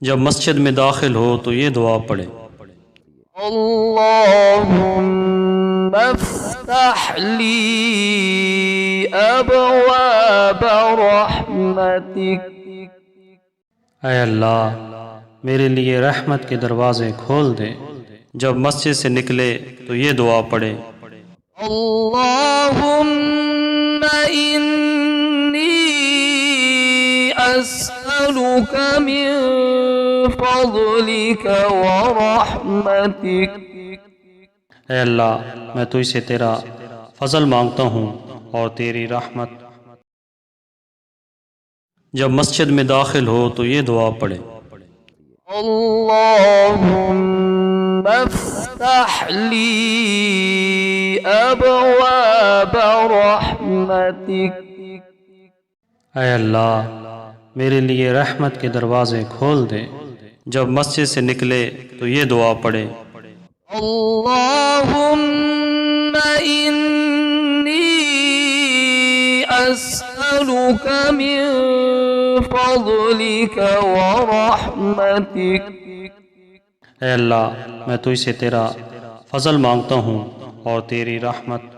جب مسجد میں داخل ہو تو یہ دعا پڑھیں: اللهم افتح لي ابواب رحمتك. اے اللہ میرے لیے رحمت کے دروازے کھول دے۔ جب مسجد سے نکلے تو یہ دعا پڑھیں: اللهم إني أسألك من فضلك ورحمتك. اے اللہ میں تجھ سے تیرا فضل مانگتا ہوں اور تیری رحمت۔ جب مسجد میں داخل ہو تو یہ دعا پڑھیں: اللهم افتح لي ابواب رحمتك. اے اللہ میرے لیے رحمت کے دروازے کھول دے۔ جب مسجد سے نکلے تو یہ دعا پڑھیں: اللهم إني أسألك من فضلك ورحمتك. اے اللہ میں تجھ سے تیرا فضل مانگتا ہوں اور تیری رحمت۔